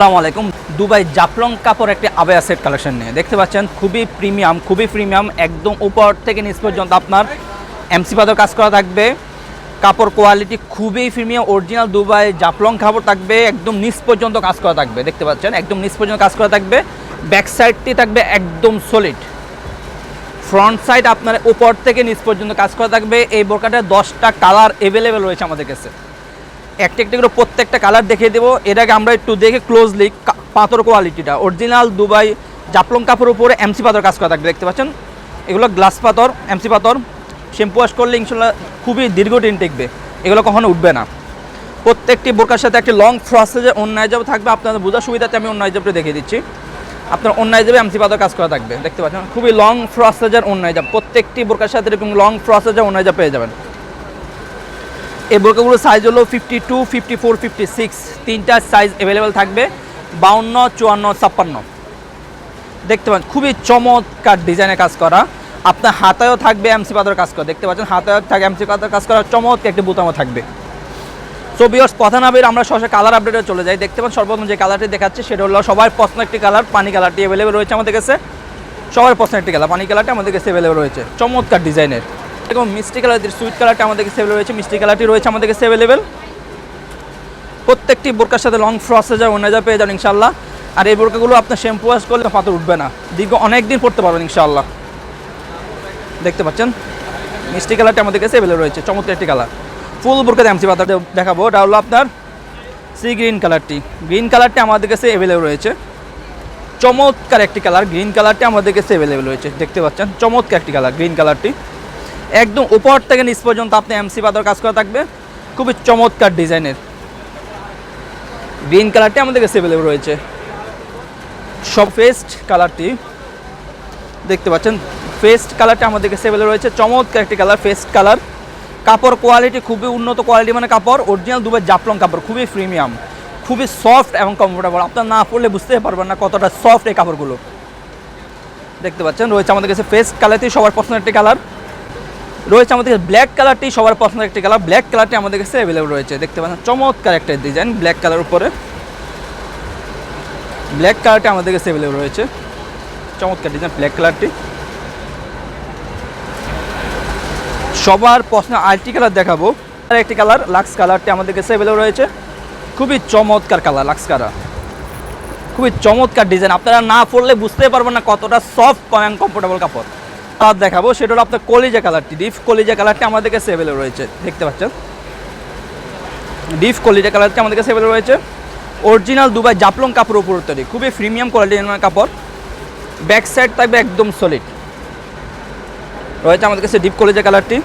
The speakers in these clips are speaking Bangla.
আসসালামু আলাইকুম। দুবাই জাফলং কাপড় একটি আবায়া সেট কালেকশন নিয়ে দেখতে পাচ্ছেন, খুবই প্রিমিয়াম একদম উপর থেকে নিচ পর্যন্ত আপনার এমসি পাথর কাজ করা থাকবে। কাপড় কোয়ালিটি খুবই প্রিমিয়াম, অরিজিনাল দুবাই জাফলং কাপড় থাকবে, একদম নিচ পর্যন্ত কাজ করা থাকবে। দেখতে পাচ্ছেন একদম নিচ পর্যন্ত কাজ করা থাকবে। ব্যাক সাইডটি থাকবে একদম সলিড, ফ্রন্ট সাইড আপনার উপর থেকে নিচ পর্যন্ত কাজ করা থাকবে। এই বোরকাটা 10টা কালার অ্যাভেলেবেল রয়েছে আমাদের কাছে। একটা করে প্রত্যেকটা কালার দেখিয়ে দেবো। এটাকে আমরা একটু দেখে ক্লোজলি পাথর কোয়ালিটিটা অরিজিনাল দুবাই জাফলং কাপড়ের উপরে এমসি পাথর কাজ করা থাকবে। দেখতে পাচ্ছেন এগুলো গ্লাস পাথর, এমসি পাথর। শ্যাম্পু ওয়াশ করলে ইনশাল্লাহ খুবই দীর্ঘদিন টিকবে, এগুলো কখনো উঠবে না। প্রত্যেকটি বোরকার সাথে একটি লং ফ্রসেজের অন্যায় যাব থাকবে। আপনাদের বোঝার সুবিধাতে আমি অন্যায় যাবটা দেখিয়ে দিচ্ছি। আপনার অন্যায় যাবে এমসি পাথর কাজ করা থাকবে। দেখতে পাচ্ছেন খুবই লং ফ্রসেজের অন্যায় যাব, প্রত্যেকটি বোরকার সাথে এরকম লং ফ্রসেজের অন্যায় যাব পেয়ে যাবেন। এই বোরকাগুলোর সাইজ হলো 52, 54, 56, তিনটা সাইজ অ্যাভেলেবেল থাকবে। 52, 54, 56। দেখতে পাচ্ছেন খুবই চমৎকার ডিজাইনের কাজ করা। আপনার হাতায়ও থাকবে এমসি পাথর কাজ করা। দেখতে পাচ্ছেন হাতায়ও থাকে এমসি পাথর কাজ করা, চমৎকার একটি বোতামও থাকবে। সো ভিউয়ার্স, কথা না বের আমরা সরাসরি কালার আপডেটে চলে যাই। দেখতে পাচ্ছেন সর্বপ্রথম যে কালারটি দেখাচ্ছে সেটা হলো সবার পছন্দের একটি কালার, পানি কালারটি অ্যাভেলেবেল রয়েছে আমাদের কাছে। সবার পছন্দের একটি কালার, পানি কালারটি আমাদের কাছে অ্যাভেলেবেল রয়েছে, চমৎকার ডিজাইনের। এবং মিষ্টি কালার, সুইট কালারটা আমাদের কাছে অ্যাভেলেবেল রয়েছে, মিষ্টি কালারটি রয়েছে আমাদের কাছে অ্যাভেলেবেল। প্রত্যেকটি বোরকার সাথে লং ফ্রসেজার অন্যায় পেয়ে যান ইনশাল্লাহ। আর এই বোরকাগুলো আপনার শ্যাম্পু ওয়াশ করলে পাথর উঠবে না, দীর্ঘ অনেক দিন পড়তে পারবেন ইনশাল্লাহ। দেখতে পাচ্ছেন মিষ্টি কালারটা আমাদের কাছে অ্যাভেলেবেল রয়েছে, চমৎকার একটি কালার। ফুল বোরকাতে এমসি পাথর দেখাবো। এটা হলো আপনার সি গ্রিন কালারটি। গ্রিন কালারটি আমাদের কাছে অ্যাভেলেবেল রয়েছে, চমৎকার একটি কালার। গ্রিন কালারটি আমাদের কাছে অ্যাভেলেবেল রয়েছে। দেখতে পাচ্ছেন চমৎকার একটি কালার গ্রিন কালারটি। একদম উপর থেকে নিচ পর্যন্ত আপনি এমসি পাথর কাজ করা থাকবে, খুবই চমৎকার ডিজাইনের। গ্রিন কালারটি আমাদের কাছে অ্যাভেলেবেল রয়েছে। সব ফেস্ট কালারটি দেখতে পাচ্ছেন, ফেস্ট কালারটি আমাদের কাছে অ্যাভেলেবেল রয়েছে, চমৎকার একটি কালার ফেস্ট কালার। কাপড় কোয়ালিটি খুবই উন্নত কোয়ালিটি, মানে কাপড় অরিজিনাল দুবাই জাফলং কাপড়, খুবই প্রিমিয়াম, খুবই সফট এবং কমফোর্টেবল। আপনার না পরলে বুঝতে পারবেন না কতটা সফট এই কাপড়গুলো। দেখতে পাচ্ছেন রয়েছে আমাদের কাছে ফেস্ট কালারটি সবার পছন্দের একটি কালার রয়েছে আমাদের কাছে। ব্ল্যাক কালারটি সবার পছন্দের একটি কালার, ব্ল্যাক কালারটি আমাদের কাছে অ্যাভেলেবল রয়েছে। দেখতে পাচ্ছেন চমৎকার একটা ডিজাইন ব্ল্যাক কালার উপরে, ব্ল্যাক কালারটি আমাদের কাছে অ্যাভেলেবল রয়েছে, চমৎকার ডিজাইন ব্ল্যাক কালারটি। সবার পছন্দ আরেকটি কালার দেখাবো, আর একটি কালার লাক্স কালারটি আমাদের কাছে অ্যাভেলেবল রয়েছে, খুবই চমৎকার কালার লাক্স কালার, খুবই চমৎকার ডিজাইন। আপনারা না পরলে বুঝতে পারবেন না কতটা সফট এবং কমফোর্টেবল কাপড়। কালার দেখাবো সেটা হলো আপনার কলিজা কালারটি, ডিপ কলিজা কালারটি আমাদের কাছে অ্যাভেলেবল রয়েছে। দেখতে পাচ্ছেন ডিপ কলিজা কালারটি আমাদের কাছে অ্যাভেলেবল রয়েছে। অরিজিনাল দুবাই জাফলং কাপড় উপর তৈরি, খুবই প্রিমিয়াম কোয়ালিটির কাপড়। ব্যাক সাইড থাকবে একদম সলিড রয়েছে আমাদের কাছে ডিপ কলিজা কালারটি।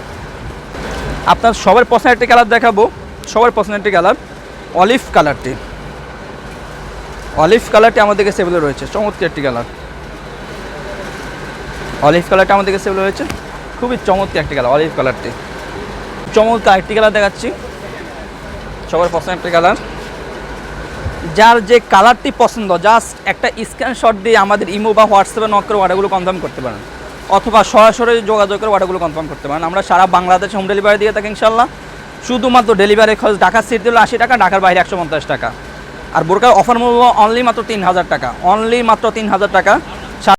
আপনার সবার পছন্দের একটি কালার দেখাবো, সবার পছন্দের একটি কালার অলিভ কালারটি। অলিভ কালারটি আমাদের কাছে অ্যাভেলেবল রয়েছে, চমৎকার একটি কালার। অলিভ কালারটা আমাদের কাছে অ্যাভেলেবল রয়েছে, খুবই চমৎকার একটি কালার অলিভ কালারটি। চমৎকার একটি কালার দেখাচ্ছি, সবার পছন্দের একটি কালার। যার যে কালারটি পছন্দ জাস্ট একটা স্ক্রিনশট দিয়ে আমাদের ইমো বা হোয়াটসঅ্যাপে নক করে অর্ডারগুলো কনফার্ম করতে পারেন, অথবা সরাসরি যোগাযোগ করে অর্ডারগুলো কনফার্ম করতে পারেন। আমরা সারা বাংলাদেশে হোম ডেলিভারি দিয়ে থাকি ইনশাল্লাহ। শুধুমাত্র ডেলিভারি খরচ ঢাকা সিটি হলো 80 টাকা, ঢাকার বাইরে 150 টাকা। আর বোরকার অফার মূল্য অনলি মাত্র 3000 টাকা, অনলি মাত্র 3000 টাকা।